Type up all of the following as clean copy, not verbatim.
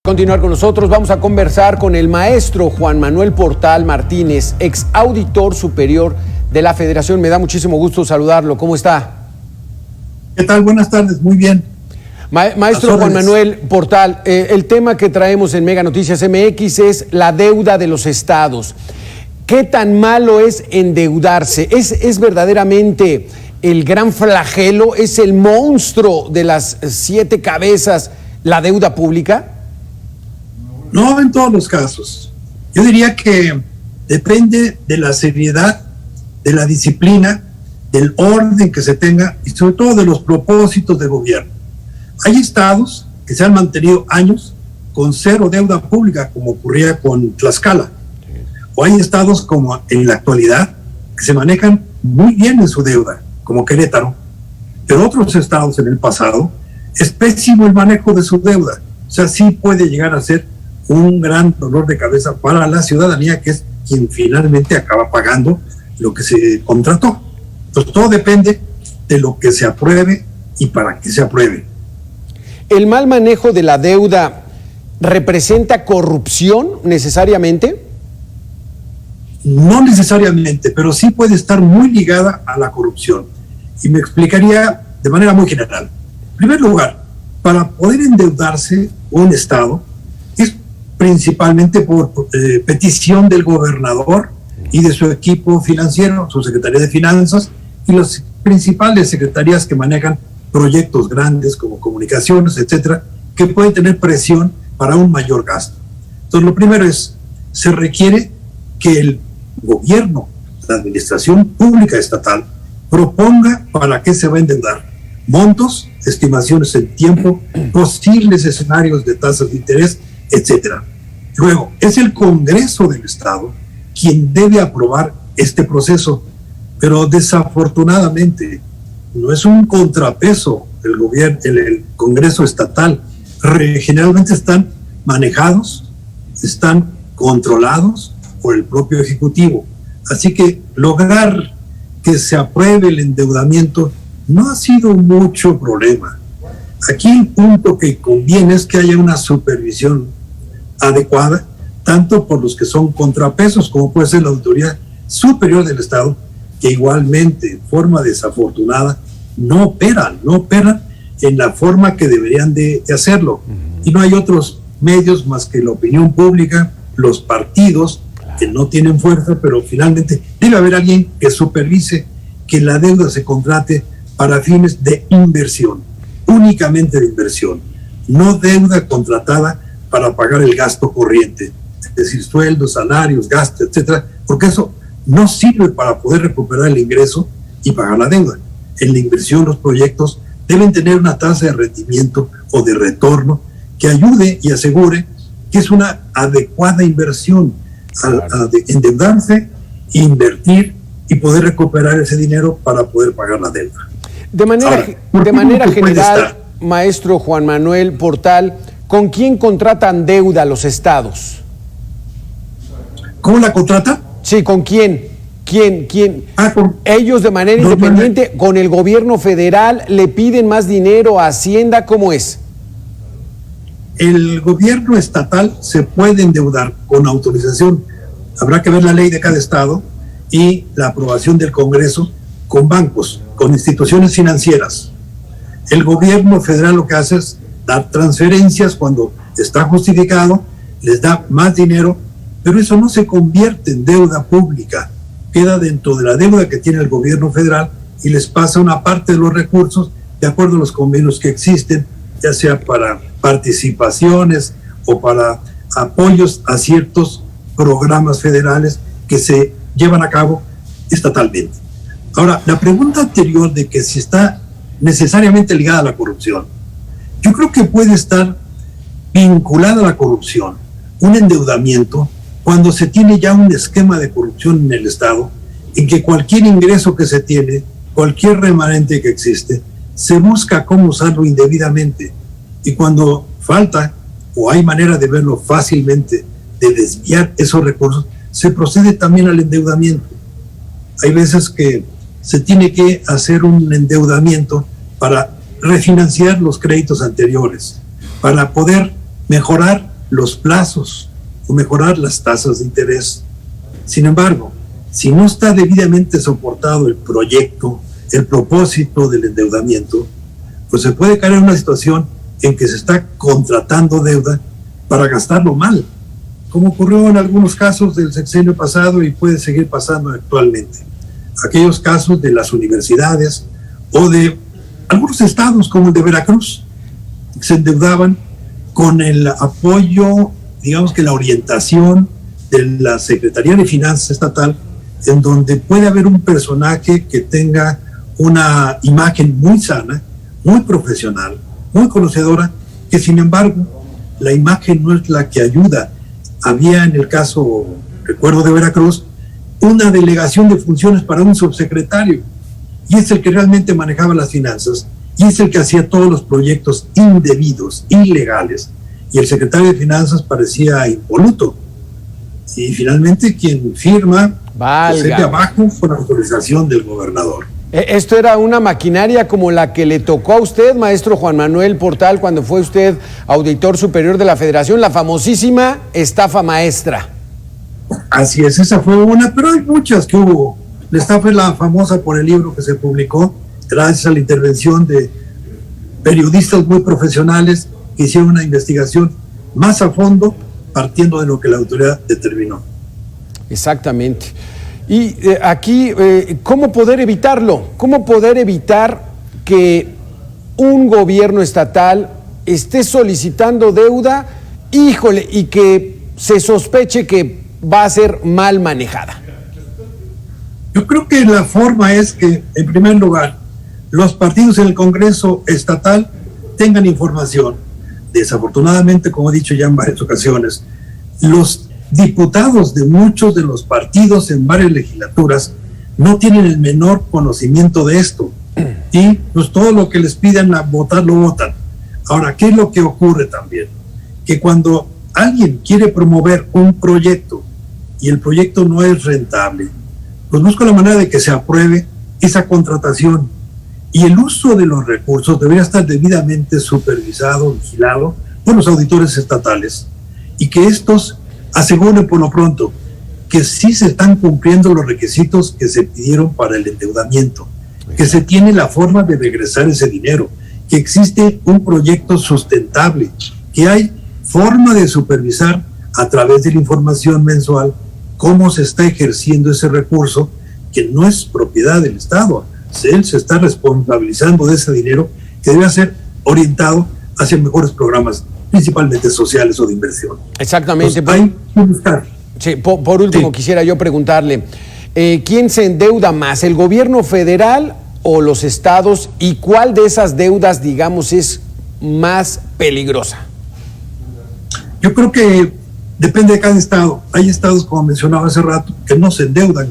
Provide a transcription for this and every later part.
Continuar con nosotros, vamos a conversar con el maestro Juan Manuel Portal Martínez, ex auditor superior de la Federación. Me da muchísimo gusto saludarlo. ¿Cómo está? ¿Qué tal? Buenas tardes, muy bien. Maestro Juan Manuel Portal, el tema que traemos en Mega Noticias MX es la deuda de los estados. ¿Qué tan malo es endeudarse? ¿Es verdaderamente el gran flagelo, es el monstruo de las 7 cabezas, la deuda pública? No en todos los casos. Yo diría que depende de la seriedad, de la disciplina, del orden que se tenga y sobre todo de los propósitos de gobierno. Hay estados que se han mantenido años con 0 deuda pública, como ocurría con Tlaxcala. O hay estados como en la actualidad que se manejan muy bien en su deuda, como Querétaro. Pero otros estados en el pasado es pésimo el manejo de su deuda. O sea, sí puede llegar a ser un gran dolor de cabeza para la ciudadanía, que es quien finalmente acaba pagando lo que se contrató. Entonces todo depende de lo que se apruebe y para qué se apruebe. ¿El mal manejo de la deuda representa corrupción necesariamente? No necesariamente, pero sí puede estar muy ligada a la corrupción. Y me explicaría de manera muy general. En primer lugar, para poder endeudarse un estado es principalmente por petición del gobernador y de su equipo financiero, su Secretaría de Finanzas y las principales secretarías que manejan proyectos grandes como comunicaciones, etcétera, que pueden tener presión para un mayor gasto. Entonces, lo primero es, se requiere que el gobierno, la administración pública estatal, proponga para qué se va a endeudar, montos, estimaciones en tiempo, posibles escenarios de tasas de interés, etcétera. Luego, es el Congreso del Estado quien debe aprobar este proceso, pero desafortunadamente no es un contrapeso el gobierno, el Congreso estatal. Generalmente están manejados, están controlados por el propio Ejecutivo. Así que lograr que se apruebe el endeudamiento no ha sido mucho problema. Aquí el punto que conviene es que haya una supervisión adecuada, tanto por los que son contrapesos, como puede ser la Auditoría Superior del Estado, que igualmente, en forma desafortunada, no operan en la forma que deberían de hacerlo. Y no hay otros medios más que la opinión pública, los partidos, que no tienen fuerza, pero finalmente debe haber alguien que supervise que la deuda se contrate para fines de inversión, únicamente de inversión, no deuda contratada para pagar el gasto corriente, es decir, sueldos, salarios, gastos, etcétera, porque eso no sirve para poder recuperar el ingreso y pagar la deuda. En la inversión, los proyectos deben tener una tasa de rendimiento o de retorno que ayude y asegure que es una adecuada inversión a endeudarse, invertir y poder recuperar ese dinero para poder pagar la deuda. De manera general, maestro Juan Manuel Portal, ¿con quién contratan deuda los estados? ¿Cómo la contrata? Sí, ¿con quién? ¿Quién? Ellos de manera independiente, con el gobierno federal, le piden más dinero a Hacienda, ¿cómo es? El gobierno estatal se puede endeudar con autorización. Habrá que ver la ley de cada estado y la aprobación del Congreso con bancos, con instituciones financieras. El gobierno federal lo que hace es dar transferencias cuando está justificado, les da más dinero, pero eso no se convierte en deuda pública. Queda dentro de la deuda que tiene el gobierno federal y les pasa una parte de los recursos de acuerdo a los convenios que existen, ya sea para participaciones o para apoyos a ciertos programas federales que se llevan a cabo estatalmente. Ahora, la pregunta anterior de que si está necesariamente ligada a la corrupción, yo creo que puede estar vinculada a la corrupción, un endeudamiento, cuando se tiene ya un esquema de corrupción en el Estado, en que cualquier ingreso que se tiene, cualquier remanente que existe, se busca cómo usarlo indebidamente. Y cuando falta o hay manera de verlo fácilmente, de desviar esos recursos, se procede también al endeudamiento. Hay veces que se tiene que hacer un endeudamiento para refinanciar los créditos anteriores, para poder mejorar los plazos o mejorar las tasas de interés. Sin embargo, si no está debidamente soportado el proyecto, el propósito del endeudamiento, pues se puede caer en una situación en que se está contratando deuda para gastarlo mal, como ocurrió en algunos casos del sexenio pasado y puede seguir pasando actualmente. Aquellos casos de las universidades o de algunos estados como el de Veracruz, se endeudaban con el apoyo, digamos que la orientación de la Secretaría de Finanzas Estatal, en donde puede haber un personaje que tenga una imagen muy sana, muy profesional, muy conocedora, que sin embargo la imagen no es la que ayuda. Había en el caso, recuerdo de Veracruz, una delegación de funciones para un subsecretario, y es el que realmente manejaba las finanzas, y es el que hacía todos los proyectos indebidos, ilegales, y el secretario de Finanzas parecía impoluto. Y finalmente quien firma es el de abajo con autorización del gobernador. Esto era una maquinaria como la que le tocó a usted, maestro Juan Manuel Portal, cuando fue usted auditor superior de la Federación, la famosísima estafa maestra. Así es, esa fue una, pero hay muchas que hubo. La estafa es la famosa por el libro que se publicó, gracias a la intervención de periodistas muy profesionales que hicieron una investigación más a fondo, partiendo de lo que la autoridad determinó. Exactamente. Y aquí, ¿cómo poder evitarlo? ¿Cómo poder evitar que un gobierno estatal esté solicitando deuda, híjole, y que se sospeche que va a ser mal manejada? Yo creo que la forma es que, en primer lugar, los partidos en el Congreso estatal tengan información. Desafortunadamente, como he dicho ya en varias ocasiones, los diputados de muchos de los partidos en varias legislaturas no tienen el menor conocimiento de esto, y pues todo lo que les pidan a votar lo votan. Ahora, ¿qué es lo que ocurre también? Que cuando alguien quiere promover un proyecto y el proyecto no es rentable, pues busca la manera de que se apruebe esa contratación, y el uso de los recursos debería estar debidamente supervisado, vigilado por los auditores estatales, y que estos aseguren por lo pronto que sí se están cumpliendo los requisitos que se pidieron para el endeudamiento, que se tiene la forma de regresar ese dinero, que existe un proyecto sustentable, que hay forma de supervisar a través de la información mensual cómo se está ejerciendo ese recurso, que no es propiedad del Estado. Él se está responsabilizando de ese dinero que debe ser orientado hacia mejores programas, principalmente sociales o de inversión. Exactamente. Entonces, hay que buscar. Sí, por último, quisiera yo preguntarle, ¿quién se endeuda más, el gobierno federal o los estados? ¿Y cuál de esas deudas, digamos, es más peligrosa? Yo creo que depende de cada estado. Hay estados, como mencionaba hace rato, que no se endeudan.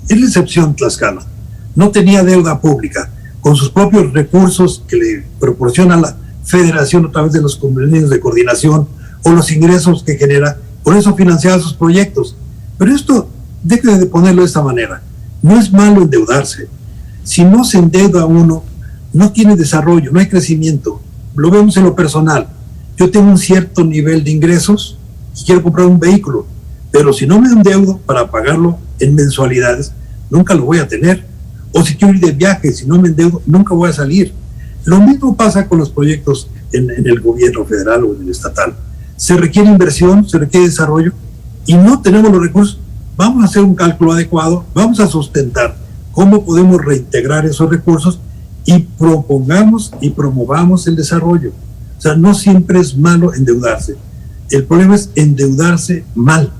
Es la excepción Tlaxcala. No tenía deuda pública, con sus propios recursos que le proporciona la federación a través de los convenios de coordinación o los ingresos que genera, por eso financiaba sus proyectos. Pero esto, deje de ponerlo de esta manera, no es malo endeudarse. Si no se endeuda uno, no tiene desarrollo, no hay crecimiento. Lo vemos en lo personal. Yo tengo un cierto nivel de ingresos y quiero comprar un vehículo, pero si no me endeudo para pagarlo en mensualidades, nunca lo voy a tener. O si quiero ir de viaje, si no me endeudo, nunca voy a salir. Lo mismo pasa con los proyectos en el gobierno federal o en el estatal. Se requiere inversión, se requiere desarrollo, y no tenemos los recursos. Vamos a hacer un cálculo adecuado, vamos a sustentar cómo podemos reintegrar esos recursos y propongamos y promovamos el desarrollo. O sea, no siempre es malo endeudarse. El problema es endeudarse mal,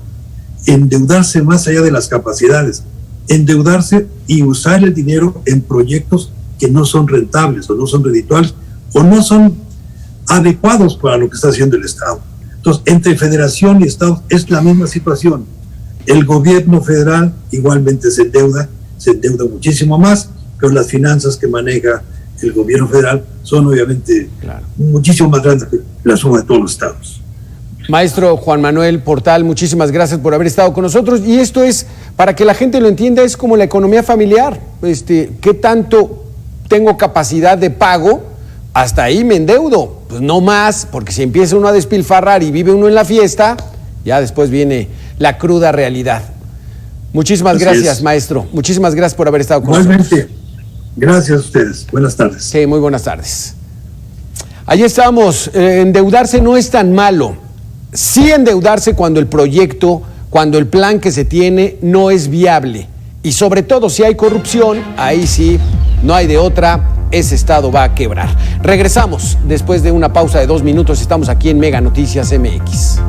endeudarse más allá de las capacidades, endeudarse y usar el dinero en proyectos que no son rentables o no son redituables o no son adecuados para lo que está haciendo el Estado. Entonces, entre federación y Estado es la misma situación. El gobierno federal igualmente se endeuda muchísimo más, pero las finanzas que maneja el gobierno federal son obviamente muchísimo más grandes que la suma de todos los estados. Maestro Juan Manuel Portal, muchísimas gracias por haber estado con nosotros. Y esto es, para que la gente lo entienda, es como la economía familiar. ¿Qué tanto tengo capacidad de pago hasta ahí me endeudo. Pues no más, porque si empieza uno a despilfarrar y vive uno en la fiesta, ya después viene la cruda realidad. Muchísimas gracias, maestro. Muchísimas gracias por haber estado con nosotros. Igualmente, gracias a ustedes. Buenas tardes. Sí, muy buenas tardes. Ahí estamos. Endeudarse no es tan malo. Sí endeudarse cuando el proyecto, cuando el plan que se tiene no es viable. Y sobre todo si hay corrupción, ahí sí, no hay de otra, ese estado va a quebrar. Regresamos después de una pausa de 2 minutos. Estamos aquí en Mega Noticias MX.